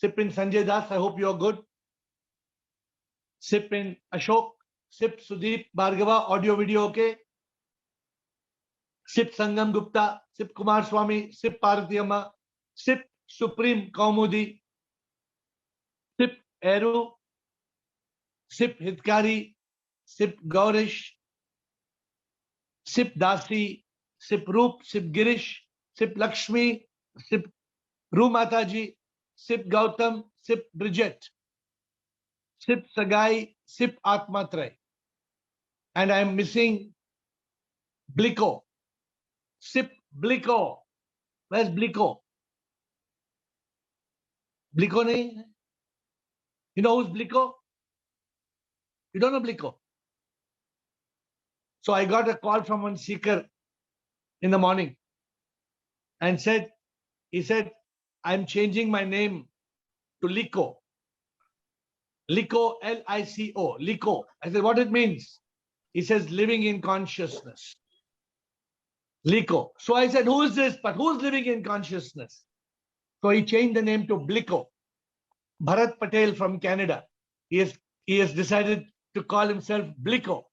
Sip in Sanjay Das, I hope you're good. Sip in Ashok. Sip Sudeep Bhargava, audio video okay. Sip Sangam Gupta. Sip Kumar Swami. Sip Parvati Amma. Sip Supreme Kaumudi. Sip Eru. Sip Hitkari. Sip Gaurish. Sip Dasi. Sip Roop. Sip Girish. Sip Lakshmi. Sip Ru Mataji. Sip Gautam. Sip Bridget. Sip Sagai. Sip Atmatray. And I am missing Bliko. Sip Bliko. Where's Bliko? Bliko nahi? You know who's Bliko? You don't know Bliko? So I got a call from one seeker in the morning and he said, I'm changing my name to Liko. Liko, L-I-C-O, Liko. I said, what it means? He says, living in consciousness. Liko. So I said, who is this? But who's living in consciousness? So he changed the name to Bliko. Bharat Patel from Canada. He has decided to call himself Bliko.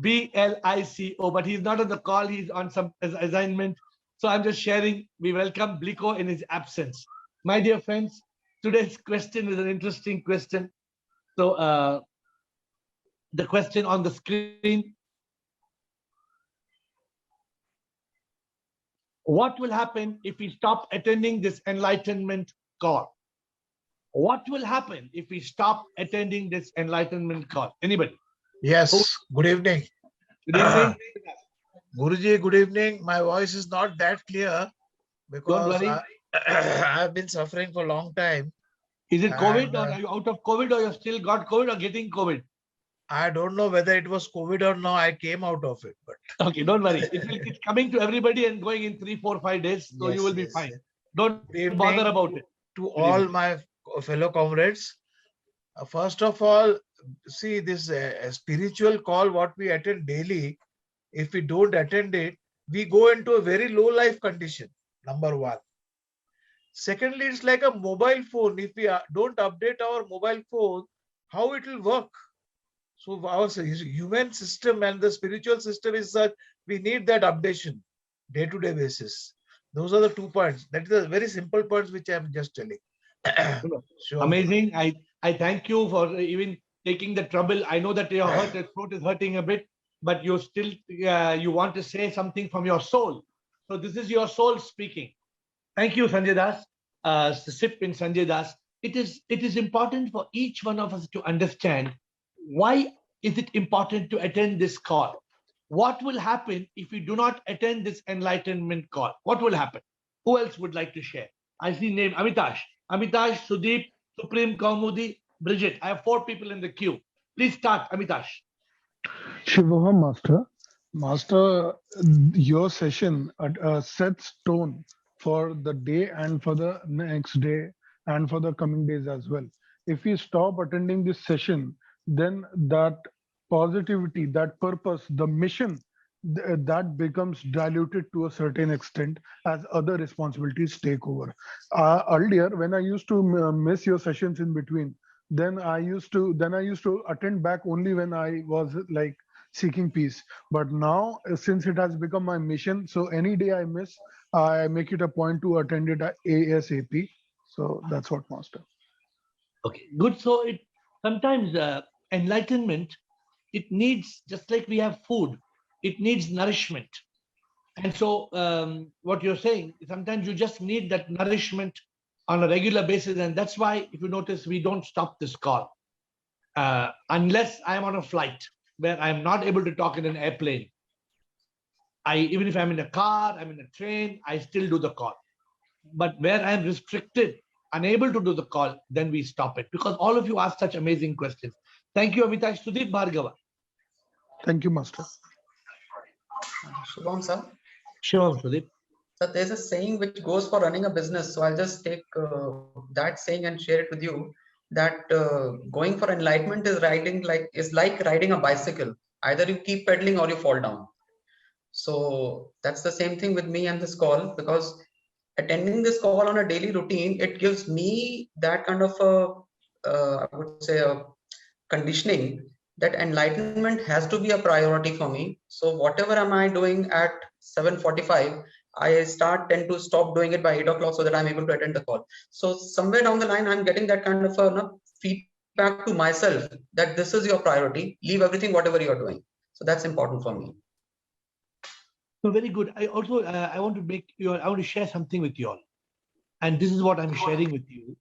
B-L-I-C-O. But he's not on the call. He's on some assignment. So I'm just sharing. We welcome Bliko in his absence. My dear friends, today's question is an interesting question. So the question on the screen. What will happen if we stop attending this enlightenment call? What will happen if we stop attending this enlightenment call? Anybody? Yes. Good evening. Good evening. Guruji, good evening. My voice is not that clear because I've been suffering for a long time. Is it COVID or are you out of COVID or you still got COVID or getting COVID? I don't know whether it was COVID or no. I came out of it. But okay, don't worry. It's coming to everybody and going in 3, 4, 5 days. So you will be fine. Don't bother about it. To all my fellow comrades, first of all, see this spiritual call, what we attend daily, if we don't attend it, we go into a very low life condition, number one. Secondly, it's like a mobile phone. If we don't update our mobile phone, how it will work? So our human system and the spiritual system is that we need that updation day-to-day basis. Those are the 2 points. That is the very simple points which I am just telling. Sure. Amazing. I thank you for even taking the trouble. I know that your throat is hurting a bit, but you still you want to say something from your soul. So this is your soul speaking. Thank you, Sanjay Das. Sip in Sanjay Das. It is important for each one of us to understand why is it important to attend this call. What will happen if we do not attend this enlightenment call? What will happen? Who else would like to share? I see name Amitash. Amitash, Sudeep, Supreme Kaumudi, Bridget. I have 4 people in the queue. Please start, Amitash. Shivoham Master. Master, your session sets tone for the day and for the next day and for the coming days as well. If we stop attending this session, then that positivity, that purpose, the mission, that becomes diluted to a certain extent as other responsibilities take over. Earlier, when I used to miss your sessions in between, then I used to attend back only when I was like seeking peace. But now, since it has become my mission, so any day I miss, I make it a point to attend it ASAP. So that's what, Master. Okay, good. So it sometimes enlightenment, it needs, just like we have food, it needs nourishment. And so what you're saying, sometimes you just need that nourishment on a regular basis. And that's why, if you notice, we don't stop this call unless I'm on a flight where I'm not able to talk in an airplane. Even if I'm in a car, I'm in a train, I still do the call. But where I'm restricted, unable to do the call, then we stop it. Because all of you asked such amazing questions. Thank you, Amitash. Sudeep Bhargava. Thank you, Master. Shubham, sir. Sure, Sudeep. So there's a saying which goes for running a business. So I'll just take that saying and share it with you. That going for enlightenment is like riding a bicycle. Either you keep pedaling or you fall down. So that's the same thing with me and this call, because attending this call on a daily routine, it gives me that kind of I would say a conditioning that enlightenment has to be a priority for me. So whatever am I doing at 7:45, I tend to stop doing it by 8 o'clock so that I'm able to attend the call. So somewhere down the line, I'm getting that kind of feedback to myself that this is your priority. Leave everything, whatever you're doing. So that's important for me. So very good. I also I want to share something with you all, and this is what I'm sharing with you.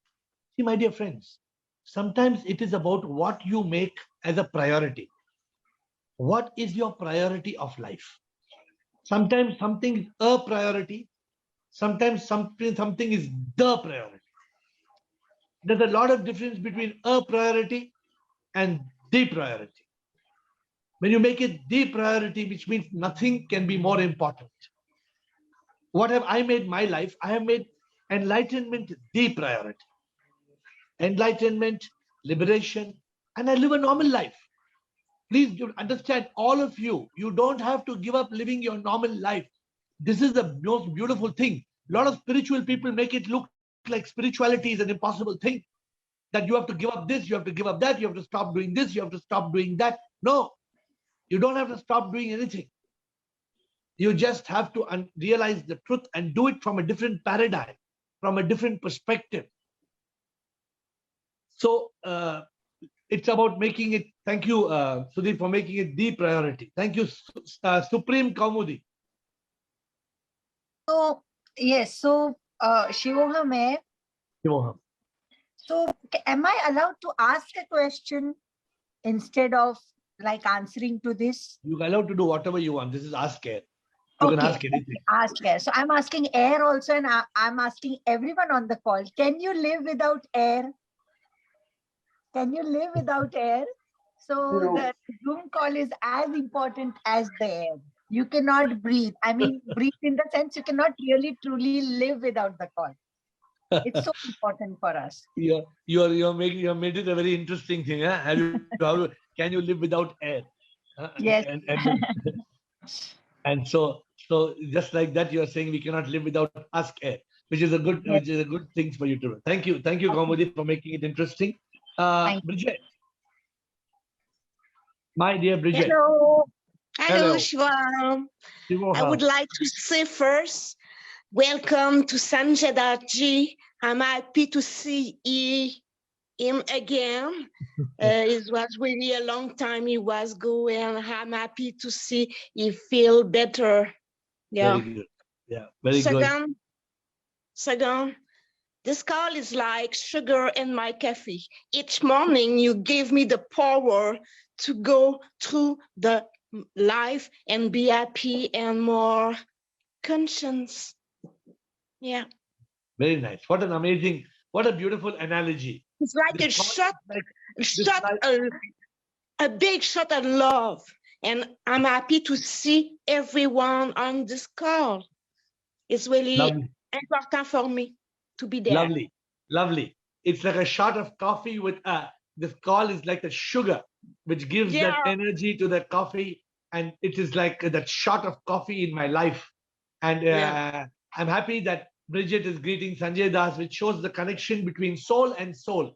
See, my dear friends, sometimes it is about what you make as a priority. What is your priority of life? Sometimes something is a priority. Sometimes something is the priority. There's a lot of difference between a priority and the priority. When you make it the priority, which means nothing can be more important. What have I made my life? I have made enlightenment the priority. Enlightenment, liberation, and I live a normal life. Please understand, all of you, you don't have to give up living your normal life. This is the most beautiful thing. A lot of spiritual people make it look like spirituality is an impossible thing. That you have to give up this, you have to give up that, you have to stop doing this, you have to stop doing that. No, you don't have to stop doing anything. You just have to realize the truth and do it from a different paradigm, from a different perspective. So it's about making it. Thank you, Sudhir, for making it the priority. Thank you, Supreme Kaumudi. So yes, so Shivoham hai. Shivoham. So am I allowed to ask a question instead of like answering to this? You're allowed to do whatever you want. This is Ask AiR. You can ask anything. Ask AiR. So I'm asking AiR also, and I'm asking everyone on the call. Can you live without AiR? Can you live without AiR? So the Zoom call is as important as the air. You cannot breathe. I mean, breathe in the sense you cannot really truly live without the call. It's so important for us. You made it a very interesting thing. Huh? Can you live without air? Yes. And so just like that, you are saying we cannot live without Ask AiR, which is a good thing for you to do. Thank you, Kaumudi, for making it interesting. Bridget, my dear Bridget. Hello. Hello. Shivam. I would like to say first, welcome to Sanjay Daji. I'm happy to see him again. It was really a long time he was going. I'm happy to see he feel better. Yeah. Very good. Yeah, very good. Second, this call is like sugar in my coffee. Each morning you give me the power to go through the life and be happy and more conscious. Yeah. Very nice. What an amazing, what a beautiful analogy. It's like a big shot of love. And I'm happy to see everyone on this call. It's really important for me to be there. Lovely, lovely. It's like a shot of coffee with this call is like the sugar, which gives that energy to the coffee. And it is like that shot of coffee in my life. And I'm happy that Bridget is greeting Sanjay Das, which shows the connection between soul and soul.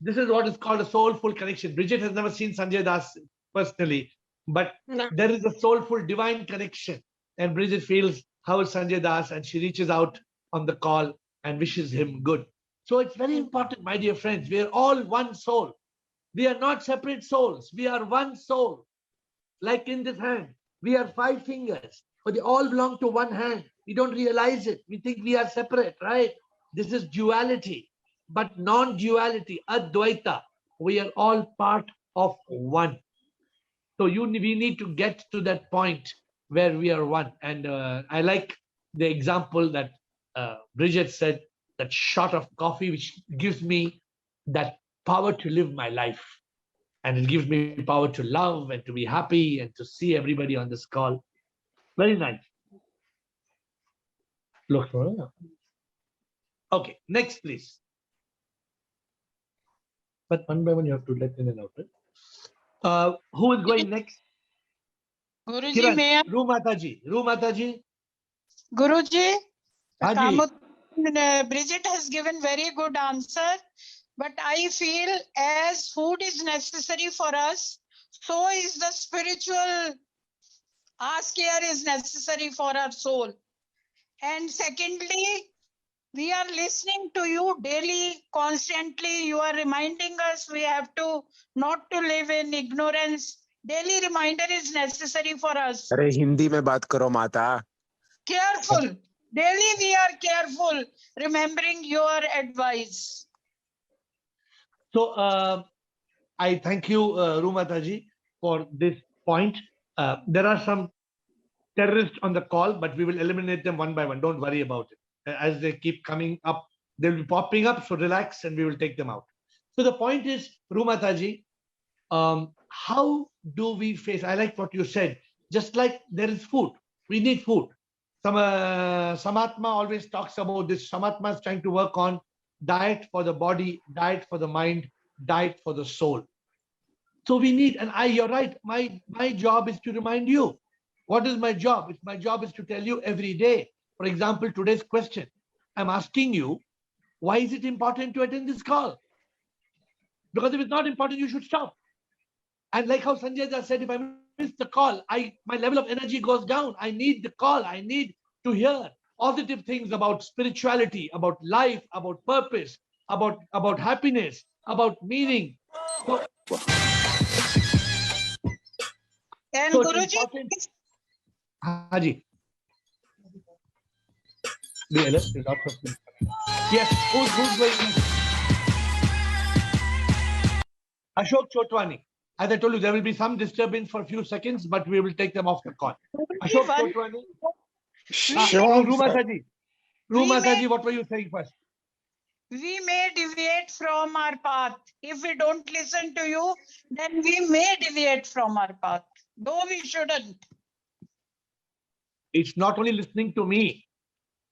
This is what is called a soulful connection. Bridget has never seen Sanjay Das personally, but there is a soulful divine connection. And Bridget feels how is Sanjay Das, and she reaches out on the call and wishes him good. So it's very important, my dear friends. We are all one soul. We are not separate souls. We are one soul. Like in this hand, we have 5 fingers, but they all belong to one hand. We don't realize it. We think we are separate, right? This is duality, but non-duality, Advaita. We are all part of one. So we need to get to that point where we are one. And I like the example that Bridget said, that shot of coffee, which gives me that power to live my life. And it gives me power to love and to be happy and to see everybody on this call. Very nice. Look for it. Okay, next, please. But one by one, you have to let in and out. Who is going next? Guruji, may I? Ru Mataji. Guruji, Haji. Bridget has given very good answer, but I feel as food is necessary for us, so is the spiritual ask care is necessary for our soul. And secondly, we are listening to you daily, constantly. You are reminding us we have to not to live in ignorance. Daily reminder is necessary for us. अरे हिंदी में बात करो माता. Careful. Daily we are careful, remembering your advice. So I thank you, Rumataji, for this point. There are some terrorists on the call, but we will eliminate them one by one. Don't worry about it. As they keep coming up, they'll be popping up. So relax, and we will take them out. So the point is, Rumataji, how do we face? I like what you said. Just like there is food, we need food. Samatma always talks about this. Samatma is trying to work on diet for the body, diet for the mind, diet for the soul. So we need, and you're right. My job is to remind you. What is my job? My job is to tell you every day. For example, today's question. I'm asking you, why is it important to attend this call? Because if it's not important, you should stop. And like how Sanjay just said, if I miss the call, my level of energy goes down. I need the call. I need to hear positive things about spirituality, about life, about purpose, about happiness, about meaning. And So Guruji, Haji. Yes, who's going next? Ashok Chotwani. As I told you, there will be some disturbance for a few seconds, but we will take them off the call. Ashok Chotwani. Rumataji, what were you saying first? we may deviate from our path. If we don't listen to you, then we may deviate from our path, though we shouldn't. It's not only listening to me.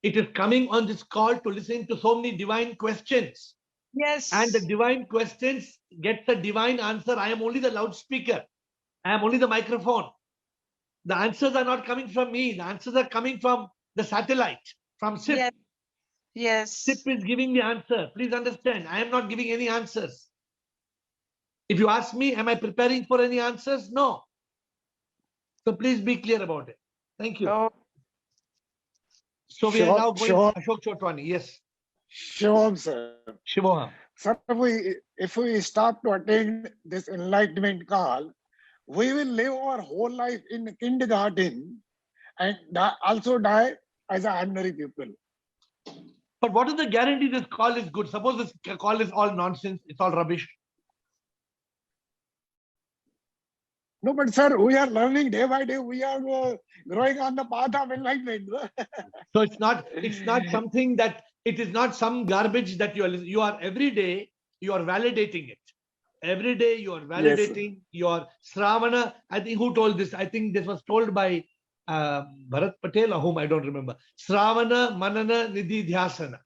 It is coming on this call to listen to so many divine questions. Yes. And the divine questions get the divine answer. I am only the loudspeaker. I am only the microphone. The answers are not coming from me. The answers are coming from the satellite, from SIP. Yes. Yes. SIP is giving the answer. Please understand, I am not giving any answers. If you ask me, am I preparing for any answers? No. So please be clear about it. Thank you. Oh. So we are now going to Ashok Chotwani. Yes. Shivam, sir. Shivoham. Sir, if we stop to attend this enlightenment call, we will live our whole life in kindergarten and also die as an ordinary people. But what is the guarantee this call is good? Suppose this call is all nonsense, it's all rubbish. No, but sir, we are learning day by day. We are growing on the path of enlightenment. So it's not something that, it is not some garbage that you are every day, you are validating it. Every day you are validating your Sravana. I think who told this? I think this was told by Bharat Patel or whom, I don't remember. Sravana Manana Nidhi Dhyasana.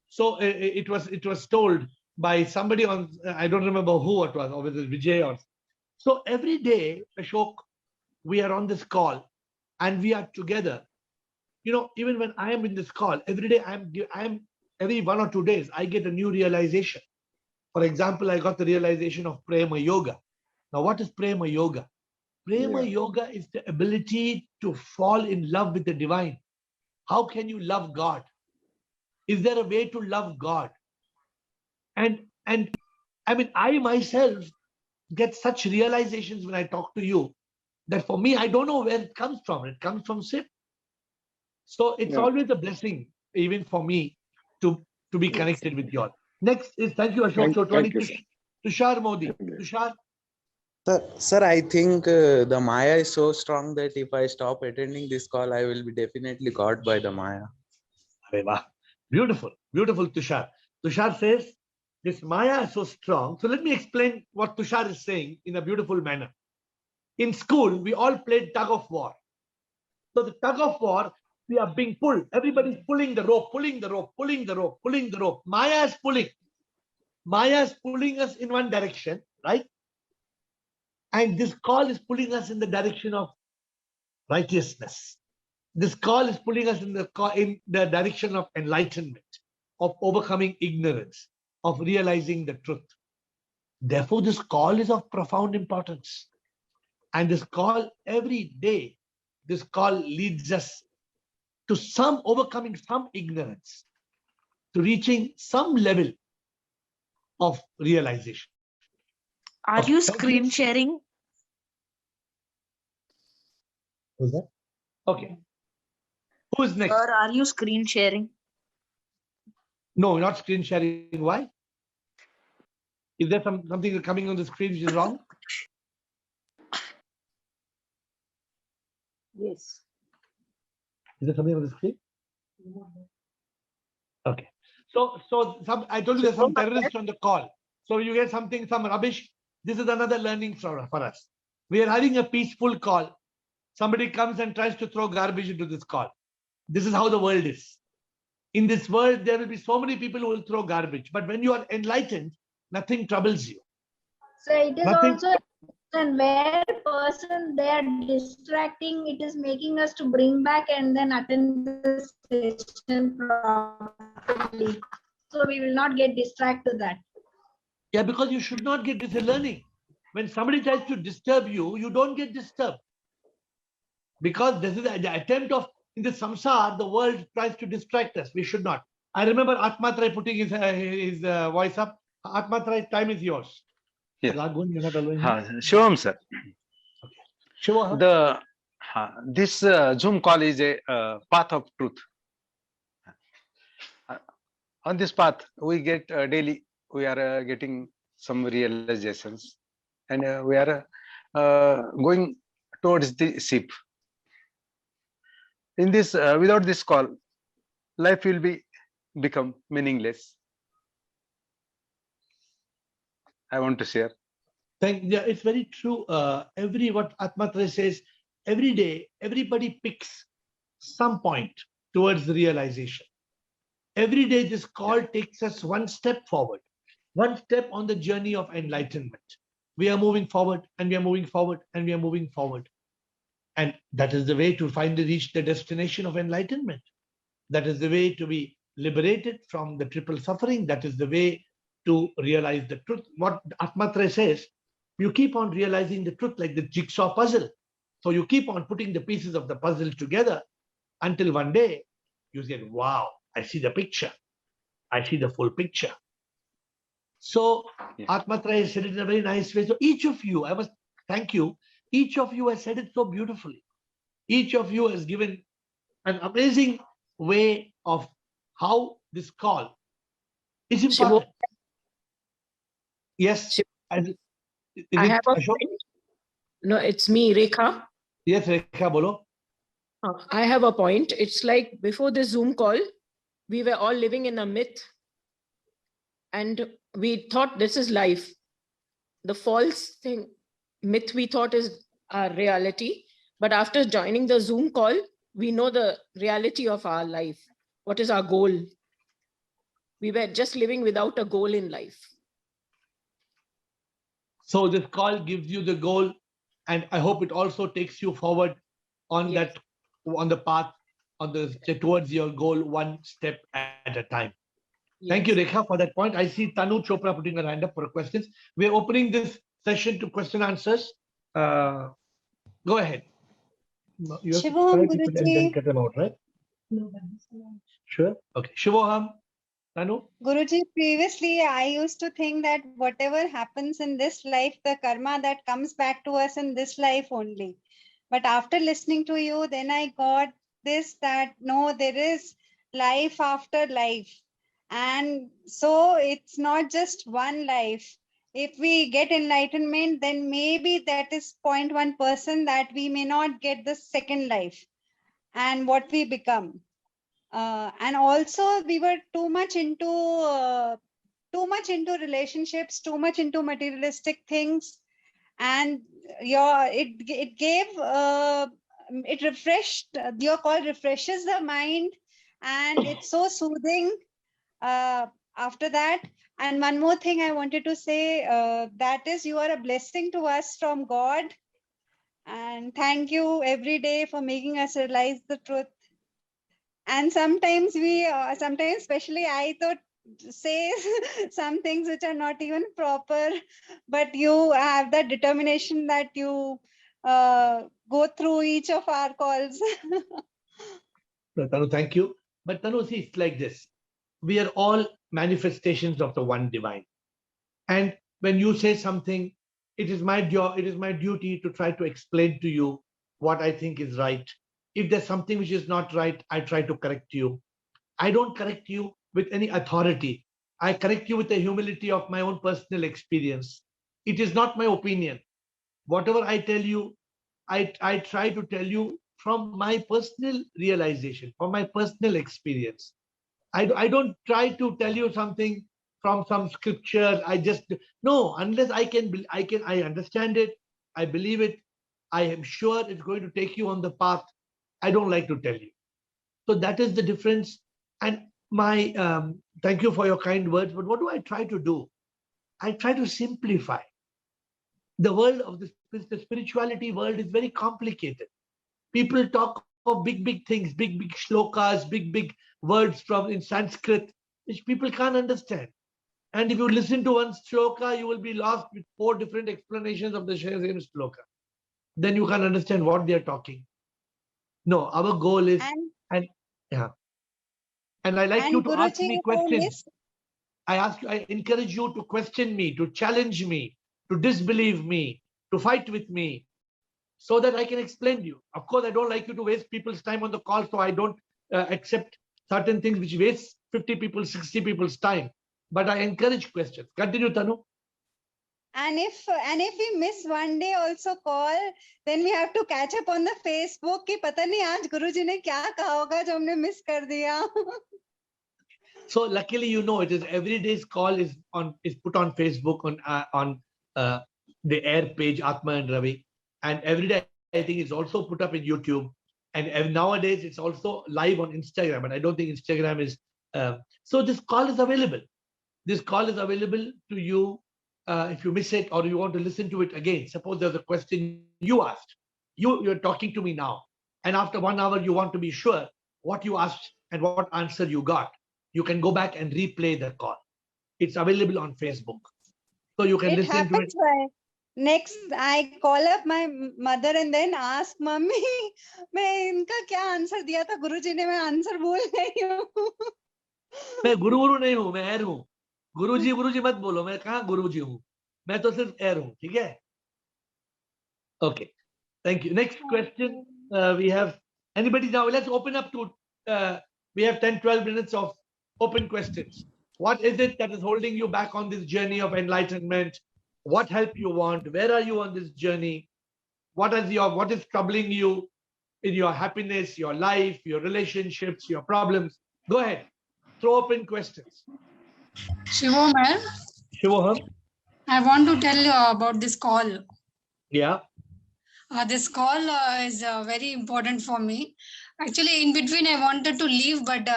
So it was told by somebody on, I don't remember who it was, or whether it's Vijay or. So every day, Ashok, we are on this call and we are together. You know, even when I am in this call, every day I am every 1 or 2 days, I get a new realization. For example, I got the realization of Prema Yoga. Now, what is Prema Yoga? Prema Yoga is the ability to fall in love with the divine. How can you love God? Is there a way to love God? And I mean, I myself get such realizations when I talk to you that for me, I don't know where it comes from. It comes from SIP. So it's always a blessing, even for me, to be connected with you all. Next is, thank you, Ashok Chotwani, Tushar Modi. Tushar. Sir, I think the Maya is so strong that if I stop attending this call, I will be definitely caught by the Maya. Beautiful, beautiful, Tushar. Tushar says, this Maya is so strong. So let me explain what Tushar is saying in a beautiful manner. In school, we all played tug of war. So the tug of war, we are being pulled. Everybody's pulling the rope, pulling the rope, pulling the rope, pulling the rope. Maya is pulling. Maya is pulling us in one direction, right? And this call is pulling us in the direction of righteousness. This call is pulling us in the direction of enlightenment. of overcoming ignorance, of realizing the truth. Therefore, this call is of profound importance. And this call every day, this call leads us to some overcoming some ignorance, to reaching some level of realization. Are you screen sharing? Who's that? Okay. Who's next? Or are you screen sharing? No, not screen sharing. Why? Is there something coming on the screen which is wrong? Yes. Is there something on the screen? Okay. So I told you there's some terrorists on the call. So you get some rubbish. This is another learning for us. We are having a peaceful call. Somebody comes and tries to throw garbage into this call. This is how the world is. In this world, there will be so many people who will throw garbage. But when you are enlightened, nothing troubles you. So it is Nothing. also, and where person they are distracting, it is making us to bring back and then attend the session properly. So we will not get distracted to that. Yeah, because you should not get this learning. When somebody tries to disturb you, you don't get disturbed. Because this is the attempt of, in the samsara, the world tries to distract us. We should not. I remember Atmatrai putting his voice up. Atmatrai, time is yours. Yeah. Okay. Shivam sir. Shivam. This Zoom call is a path of truth. On this path, we get daily, we are getting some realizations, and we are going towards the ship. In this, without this call, life will become meaningless. I want to share. Yeah, it's very true. What Atmatray says, every day, everybody picks some point towards the realization. Every day, this call takes us one step forward, one step on the journey of enlightenment. We are moving forward, and we are moving forward, and we are moving forward. And that is the way to finally reach the destination of enlightenment. That is the way to be liberated from the triple suffering. That is the way to realize the truth. What Atmatray says, you keep on realizing the truth like the jigsaw puzzle. So you keep on putting the pieces of the puzzle together until one day you say, wow, I see the picture. I see the full picture. So Atmatray said it in a very nice way. So each of you, I must thank you. Each of you has said it so beautifully. Each of you has given an amazing way of how this call is important. Yes. I have a point. No, it's me, Rekha. Yes, Rekha, bolo. I have a point. It's like before the Zoom call, we were all living in a myth. And we thought this is life. The false myth we thought is our reality. But after joining the Zoom call, we know the reality of our life. What is our goal? We were just living without a goal in life. So this call gives you the goal, and I hope it also takes you forward on that, on the path, towards your goal, one step at a time. Thank you, Rekha, for that point. I see Tanu Chopra putting her hand up for questions. We're opening this session to question answers. Go ahead. You have Shivoham, to and then get them out, right? Sure. Okay. Shivoham, Tanu. Guruji, previously I used to think that whatever happens in this life, the karma that comes back to us in this life only. But after listening to you, then I got this, that no, there is life after life. And so it's not just one life. If we get enlightenment, then maybe that is 0.1% that we may not get the second life and what we become. And also we were too much into relationships, too much into materialistic things, and it gave it refreshed, your call refreshes the mind, and it's so soothing after that. And one more thing I wanted to say, that is, you are a blessing to us from God, and thank you every day for making us realize the truth. And sometimes sometimes especially I thought say some things which are not even proper, but you have that determination that you go through each of our calls. Tanu, thank you. But Tanu, see, it's like this. We are all manifestations of the one divine. And when you say something, it is my job, it is my duty to try to explain to you what I think is right. If there's something which is not right, I try to correct you. I don't correct you with any authority. I correct you with the humility of my own personal experience. It is not my opinion. Whatever I tell you, I try to tell you from my personal realization, from my personal experience. I don't try to tell you something from some scripture. I just no, unless I understand it, I believe it, I am sure it's going to take you on the path. I don't like to tell you. So that is the difference. And my thank you for your kind words. But what do I try to do? I try to simplify. The world of the spirituality world is very complicated. People talk of big things, big shlokas, big words from in Sanskrit, which people can't understand. And if you listen to one shloka, you will be lost with 4 different explanations of the same shloka. Then you can understand what they are talking. No, our goal is and yeah. And I like you to ask me questions. I encourage you to question me, to challenge me, to disbelieve me, to fight with me, so that I can explain to you. Of course, I don't like you to waste people's time on the call, so I don't accept certain things which waste 50 people, 60 people's time. But I encourage questions. Continue, Tanu. And if we miss one day also call, then we have to catch up on the Facebook कि पता नहीं आज गुरुजी ने क्या कहा होगा जो हमने miss कर दिया. So luckily, you know, it is every day's call is put on Facebook on the AiR page Atma and Ravi, and every day I think it's also put up in YouTube, and nowadays it's also live on Instagram. But I don't think Instagram is. So this call is available. This call is available to you if you miss it or you want to listen to it again. Suppose there's a question you asked. You're talking to me now, and after 1 hour you want to be sure what you asked and what answer you got. You can go back and replay the call. It's available on Facebook. So you can listen to it. Next, I call up my mother and then ask, Mummy, मैं इनका क्या answer दिया था गुरुजी ने, मैं answer भूल गई हूँ. मैं गुरु नहीं हूँ, मैं AiR हूँ. गुरुजी मत बोलो, मैं कहाँ गुरुजी हूँ, मैं तो सिर्फ AiR हूँ, ठीक है? Okay, thank you. Next question, we have anybody now. Let's open up to. We have 10-12 minutes of open questions. What is it that is holding you back on this journey of enlightenment? What help you want? Where are you on this journey? What is troubling you in your happiness, your life, your relationships, your problems? Go ahead. Throw open questions. Shivam, I want to tell you about this call. Yeah. This call is very important for me. Actually, in between, I wanted to leave, but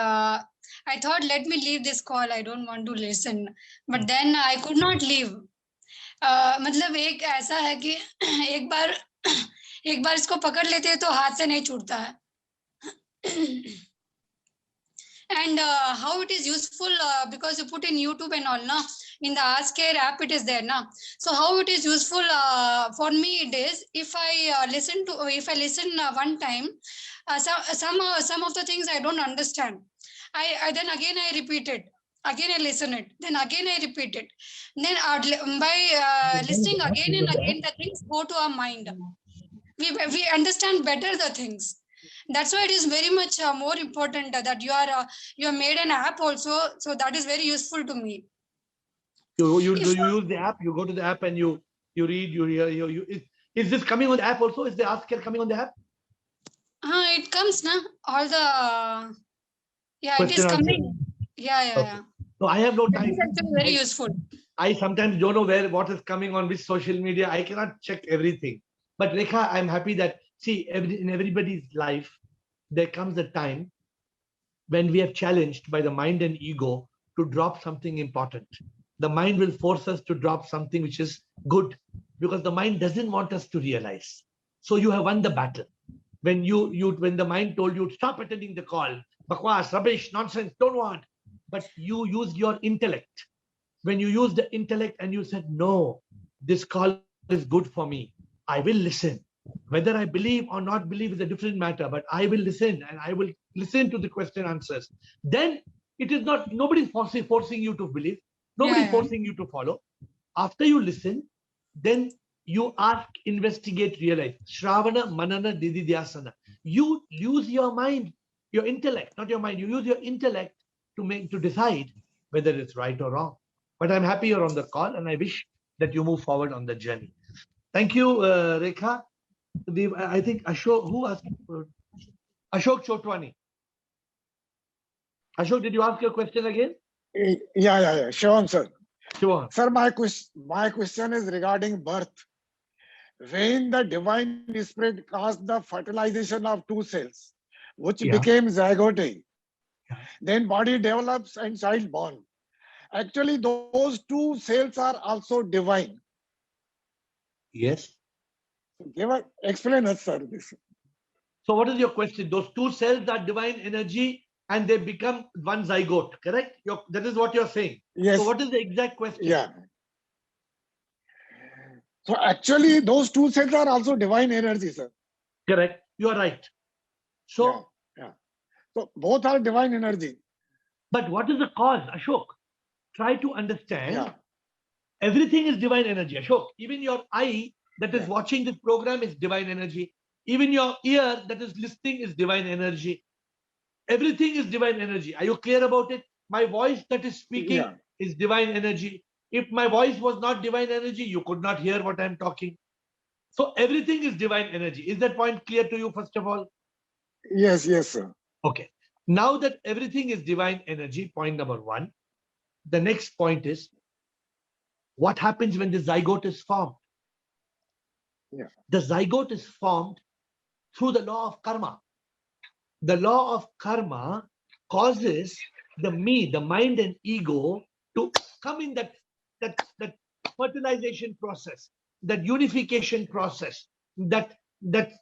I thought, let me leave this call. I don't want to listen. But then I could not leave. मतलब एक ऐसा है कि एक बार इसको पकड़ लेते हैं तो हाथ से नहीं छूटता है. And how it is useful because you put in YouTube and all, na? In the AskAiR app it is there, na? So how it is useful for me it is, if I listen one time, some of the things I don't understand, I then again I repeat it, again I listen it, then again I repeat it, then by listening again and again the things go to our mind. We understand better the things. That's why it is very much more important that you have made an app also. So that is very useful to me. You use the app. You go to the app and you read. You hear. Is this coming on the app also? Is the AskAiR coming on the app? It comes, na? All the Question it is coming. Yeah. Okay. So I have no time. It is actually very useful. I sometimes don't know what is coming on which social media. I cannot check everything. But Rekha, I'm happy that in everybody's life there comes a time when we are challenged by the mind and ego to drop something important. The mind will force us to drop something which is good because the mind doesn't want us to realize. So you have won the battle. When the mind told you stop attending the call, bakwas, rubbish, nonsense, don't want. But you used your intellect. When you use the intellect and you said, no, this call is good for me, I will listen. Whether I believe or not believe is a different matter, but I will listen and I will listen to the question answers. Then it is not, nobody forcing you to believe, nobody forcing you to follow. After you listen, then you ask, investigate, realize. Shravana, Manana, Dididhyasana. You use your mind, your intellect, not your mind. You use your intellect to decide whether it's right or wrong. But I'm happy you're on the call, and I wish that you move forward on the journey. Thank you, Rekha. I think Ashok, who asked? Ashok Chotwani. Ashok, did you ask your question again? Yeah. Sure, sir. Sure. Sir, my question is regarding birth. When the divine spirit caused the fertilization of two cells, which became zygote, then body develops and child born. Actually, those two cells are also divine. Yes. Explain us, sir, this. So what is your question? Those two cells are divine energy and they become one zygote, correct? That is what you're saying. Yes. So what is the exact question? Yeah. So actually, those two cells are also divine energy, sir. Correct. You are right. So, So both are divine energy. But what is the cause, Ashok? Try to understand. Everything is divine energy, Ashok. Even your eye that is watching this program is divine energy. Even your ear that is listening is divine energy. Everything is divine energy. Are you clear about it? My voice that is speaking is divine energy. If my voice was not divine energy, you could not hear what I'm talking. So everything is divine energy. Is that point clear to you, first of all? Yes, sir. Okay. Now that everything is divine energy, point number one, the next point is, what happens when the zygote is formed? The zygote is formed through the law of karma. The law of karma causes the mind and ego to come in that fertilization process, that unification process, that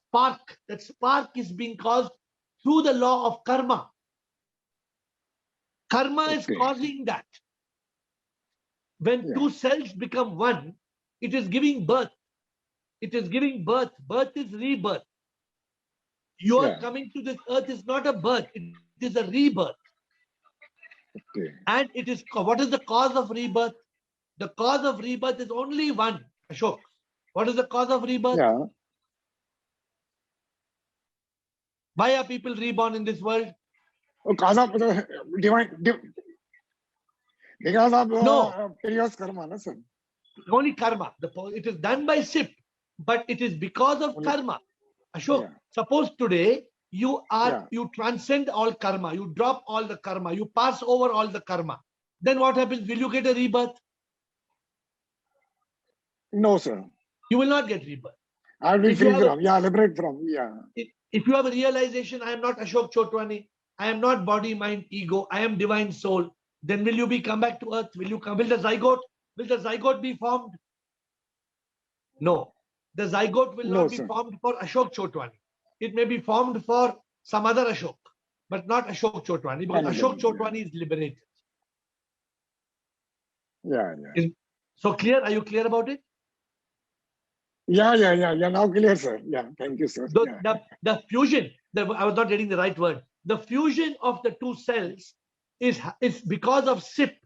spark is being caused through the law of karma. Karma is causing that. When two cells become one, it is giving birth. It is giving birth. Birth is rebirth. Your coming to this earth is not a birth, it is a rebirth. And it is, what is the cause of rebirth? The cause of rebirth is only one, Ashok. What is the cause of rebirth? Why are people reborn in this world? Cause of divine, because of previous karma, no, sir? Only karma. It is done by SIP, but it is because of karma. Ashok, suppose today you transcend all karma, you drop all the karma, you pass over all the karma. Then what happens? Will you get a rebirth? No, sir. You will not get rebirth. I will be free from, liberate from, If you have a realization, I am not Ashok Chotwani, I am not body, mind, ego, I am divine soul, then will you come back to earth? Will the zygote be formed? No. The zygote will not be formed for Ashok Chotwani. It may be formed for some other Ashok, but not Ashok Chotwani, because Ashok Chotwani is liberated. So clear? Are you clear about it? Yeah. Now clear, sir. Yeah, thank you, sir. The fusion, I was not getting the right word. The fusion of the two cells is because of SIP,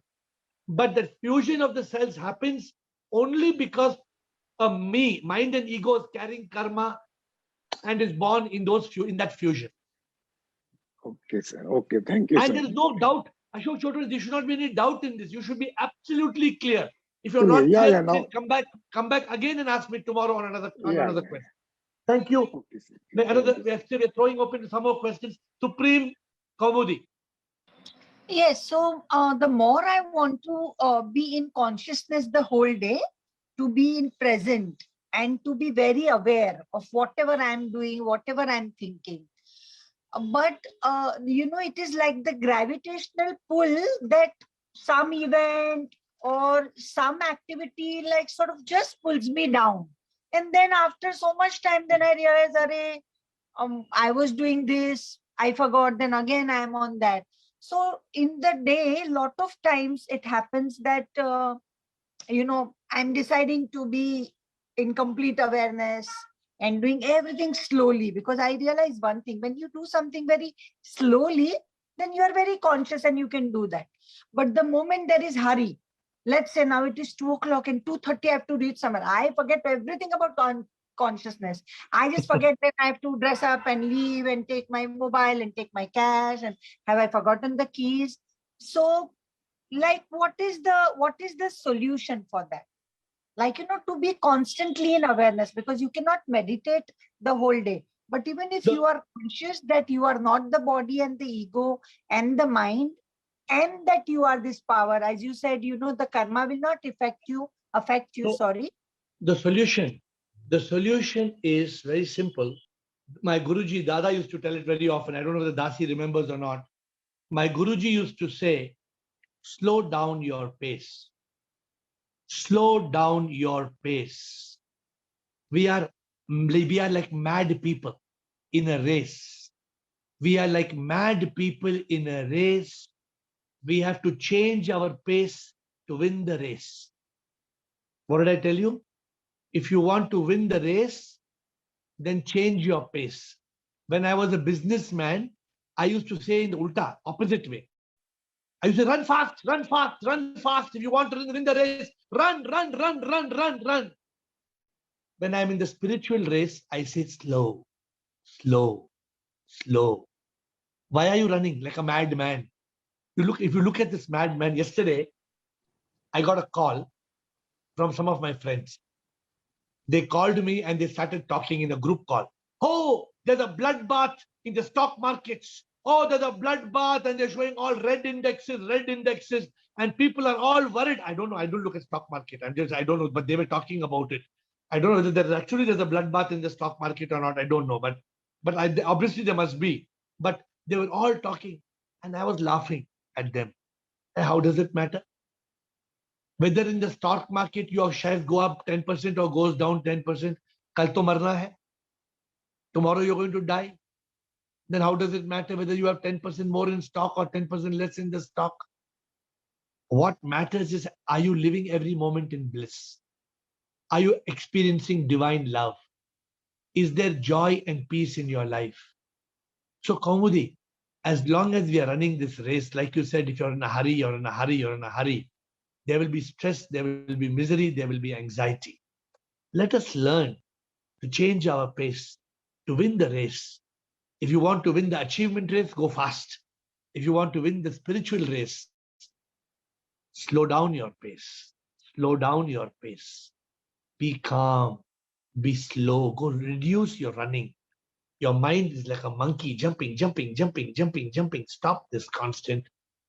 but the fusion of the cells happens only because mind and ego is carrying karma and is born in that fusion. Okay, sir. Okay, thank you, and sir. there is no doubt, Ashok Chotwani, there should not be any doubt in this. You should be absolutely clear. If you're not clear, please come back again and ask me tomorrow on another question. Thank you. Okay, We're throwing open some more questions. Supreme Kaumudi. Yes, so the more I want to be in consciousness the whole day, to be in present and to be very aware of whatever I'm doing, whatever I'm thinking. But, it is like the gravitational pull that some event or some activity like sort of just pulls me down. And then after so much time, then I realize, I was doing this, I forgot, then again I am on that. So in the day, lot of times it happens that, I'm deciding to be in complete awareness and doing everything slowly, because I realize one thing: when you do something very slowly, then you are very conscious and you can do that. But the moment there is hurry, let's say now it is 2 o'clock and 2:30 I have to reach somewhere, I forget everything about consciousness. I just forget that I have to dress up and leave and take my mobile and take my cash, and have I forgotten the keys? So, like, what is the solution for that? Like, to be constantly in awareness, because you cannot meditate the whole day. But even if you are conscious that you are not the body and the ego and the mind, and that you are this power, as you said, the karma will not affect you. Sorry. The solution is very simple. My Guruji, Dada used to tell it very often. I don't know whether Dasi remembers or not. My Guruji used to say, slow down your pace. Slow down your pace. We are like mad people in a race. We are like mad people in a race. We have to change our pace to win the race. What did I tell you? If you want to win the race, then change your pace. When I was a businessman, I used to say in the ulta, opposite way. I used to run fast, run fast, run fast. If you want to win the race, run, run, run, run, run, run. When I'm in the spiritual race, I say slow, slow, slow. Why are you running like a madman? If you look at this madman, yesterday, I got a call from some of my friends. They called me and they started talking in a group call. Oh, there's a bloodbath in the stock markets. Oh, there's a bloodbath, and they're showing all red indexes, and people are all worried. I don't know. I don't look at stock market. I don't know, but they were talking about it. I don't know whether there's a bloodbath in the stock market or not. I don't know, but obviously there must be. But they were all talking, and I was laughing at them. How does it matter? Whether in the stock market your shares go up 10% or goes down 10%, kal to marna hai. Tomorrow you're going to die. Then how does it matter whether you have 10% more in stock or 10% less in the stock? What matters is, are you living every moment in bliss? Are you experiencing divine love? Is there joy and peace in your life? So Kaumudi, as long as we are running this race, like you said, if you're in a hurry, you're in a hurry, you're in a hurry, there will be stress, there will be misery, there will be anxiety. Let us learn to change our pace, to win the race. If you want to win the achievement race, go fast. If you want to win the spiritual race, slow down your pace. Slow down your pace. Be calm. Be slow. Go reduce your running. Your mind is like a monkey jumping, jumping, jumping, jumping, jumping. Stop this constant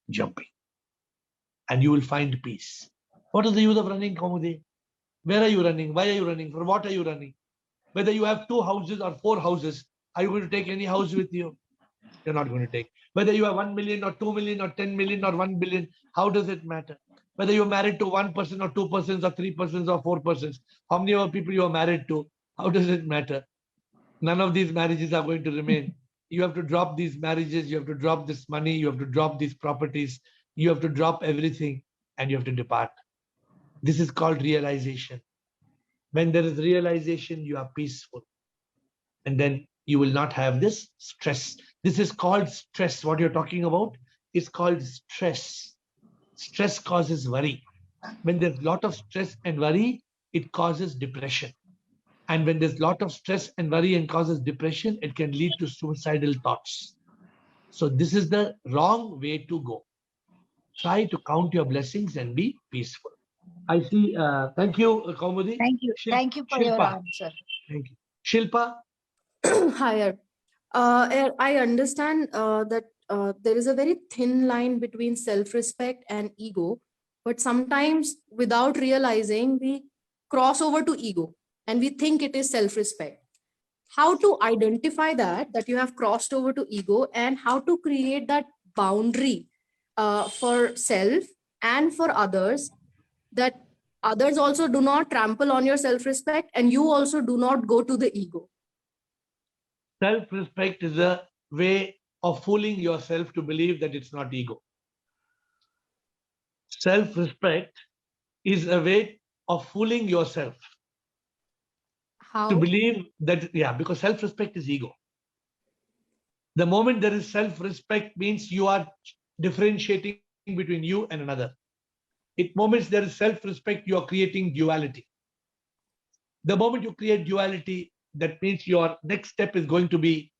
jumping. And you will find peace. What is the use of running, Kaumudi? Where are you running? Why are you running? For what are you running? Whether you have 2 houses or 4 houses, are you going to take any house with you? You're not going to take. Whether you have 1 million or 2 million or 10 million or 1 billion, how does it matter? Whether you're married to 1 person or 2 persons or 3 persons or 4 persons, how many other people you are married to, how does it matter? None of these marriages are going to remain. You have to drop these marriages, you have to drop this money, you have to drop these properties, you have to drop everything, and you have to depart. This is called realization. When there is realization, you are peaceful. And then you will not have this stress. This is called stress. What you're talking about is called stress. Stress causes worry. When there's a lot of stress and worry, it causes depression. And when there's a lot of stress and worry and causes depression, it can lead to suicidal thoughts. So this is the wrong way to go. Try to count your blessings and be peaceful. I see. Thank you, Kaumudi. Thank you. Thank you for your answer. Thank you. Shilpa? Hi. I understand that there is a very thin line between self-respect and ego, but sometimes without realizing, we cross over to ego and we think it is self-respect. How to identify that you have crossed over to ego, and how to create that boundary for self and for others, that others also do not trample on your self-respect and you also do not go to the ego. Self-respect is a way of fooling yourself to believe that it's not ego. Self-respect is a way of fooling yourself How? to believe that, yeah, because self-respect is ego. The moment there is self-respect means you are differentiating between you and another. It moments there is self-respect, you are creating duality. The moment you create duality, that means your next step is going to be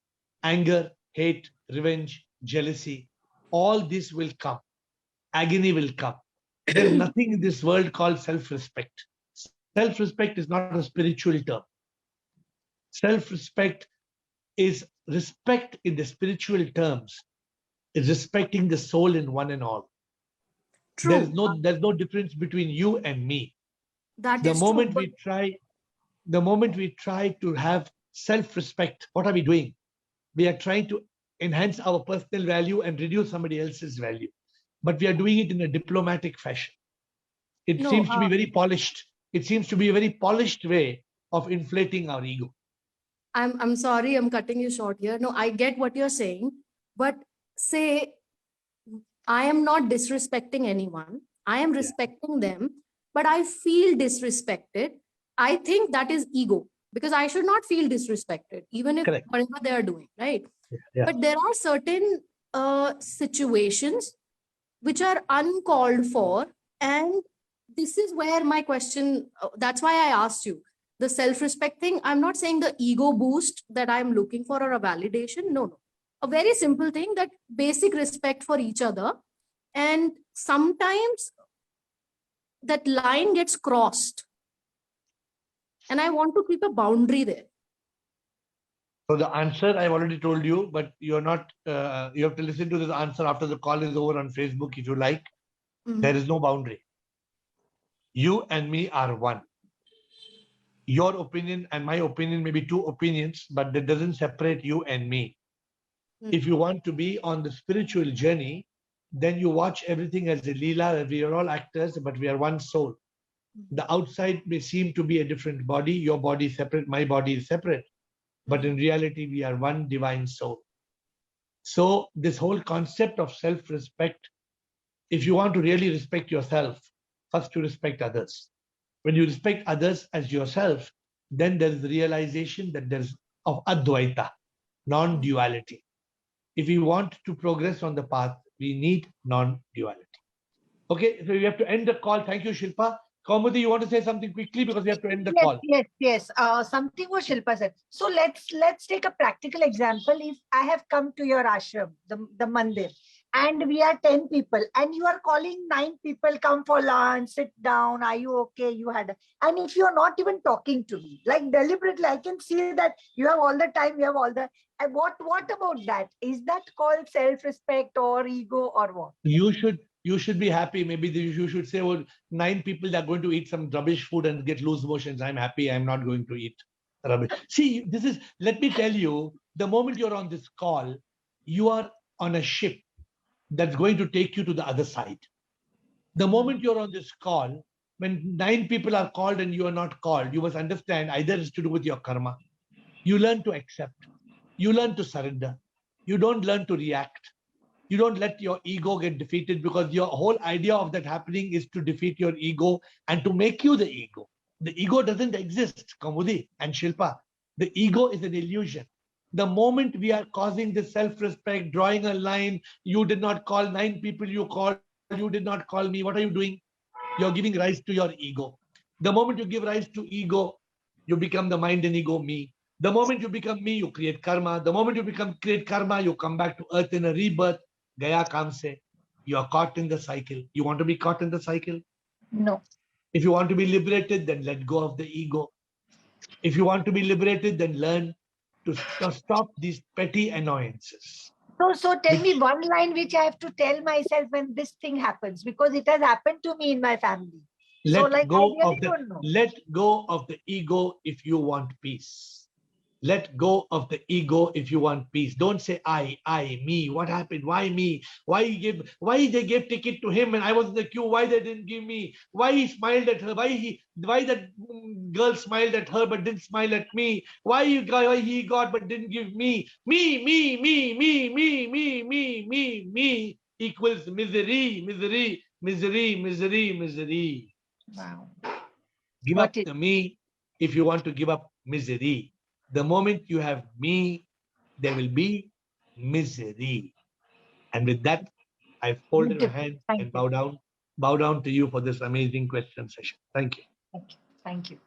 anger, hate, revenge, jealousy. All this will come. Agony will come. There's nothing in this world called self-respect. Self-respect is not a spiritual term. Self-respect is respect in the spiritual terms, is respecting the soul in one and all. True. There's no difference between you and me. That The is moment true. we try to have self-respect, what are we doing? We are trying to enhance our personal value and reduce somebody else's value. But we are doing it in a diplomatic fashion. It No, seems to be very polished. It seems to be a very polished way of inflating our ego. I'm sorry, I'm cutting you short here. No, I get what you're saying, but say I am not disrespecting anyone. I am respecting them, but I feel disrespected. I think that is ego because I should not feel disrespected, even if Correct. whatever they are doing, right? Yeah. But there are certain situations which are uncalled for, and this is where my question, that's why I asked you the self-respect thing. I'm not saying the ego boost that I'm looking for or a validation. No. A very simple thing, that basic respect for each other. And sometimes that line gets crossed. And I want to keep a boundary there. So the answer I've already told you, but you're not, you have to listen to this answer after the call is over on Facebook if you like. There is no boundary. You and me are one. Your opinion and my opinion may be two opinions, but that doesn't separate you and me. If you want to be on the spiritual journey, then you watch everything as a Leela. We are all actors, but we are one soul. The outside may seem to be a different body. Your body is separate, my body is separate. But in reality, we are one divine soul. So this whole concept of self-respect, if you want to really respect yourself, first you respect others. When you respect others as yourself, then there is the realization that there's of Advaita, non-duality. If we want to progress on the path, we need non-duality. Okay, so we have to end the call. Thank you, Shilpa. Kaumudi, you want to say something quickly because we have to end the call. Yes. Something what Shilpa said. So let's take a practical example. If I have come to your ashram, the mandir, and we are 10 people, and you are calling 9 people, come for lunch, sit down, are you okay? And if you're not even talking to me, like deliberately, I can see that you have all the time, you have all the. And what about that? Is that called self-respect or ego or what? You should be happy. Maybe you should say, well, 9 people are going to eat some rubbish food and get loose motions. I'm happy. I'm not going to eat rubbish. See, let me tell you, the moment you're on this call, you are on a ship that's going to take you to the other side. The moment you're on this call, when 9 people are called and you are not called, you must understand either it's to do with your karma. You learn to accept. You learn to surrender. You don't learn to react. You don't let your ego get defeated, because your whole idea of that happening is to defeat your ego and to make you the ego. The ego doesn't exist, Kaumudi and Shilpa. The ego is an illusion. The moment we are causing this self-respect, drawing a line, you did not call 9 people, you did not call me. What are you doing? You're giving rise to your ego. The moment you give rise to ego, you become the mind and ego, me. The moment you become me, you create karma. The moment you create karma, you come back to earth in a rebirth. Gaya kaam se. You are caught in the cycle. You want to be caught in the cycle? No. If you want to be liberated, then let go of the ego. If you want to be liberated, then learn to stop these petty annoyances. So tell me one line which I have to tell myself when this thing happens, because it has happened to me in my family. Let go of the ego if you want peace. Let go of the ego if you want peace. Don't say I, me. What happened? Why me? Why they gave ticket to him and I was in the queue? Why they didn't give me? Why he smiled at her? Why that girl smiled at her but didn't smile at me? Why he got but didn't give me? Me equals misery. Wow. Give up the me if you want to give up misery. The moment you have me, there will be misery. And with that, I folded my hands and bow down to you for this amazing question session. Thank you. Thank you.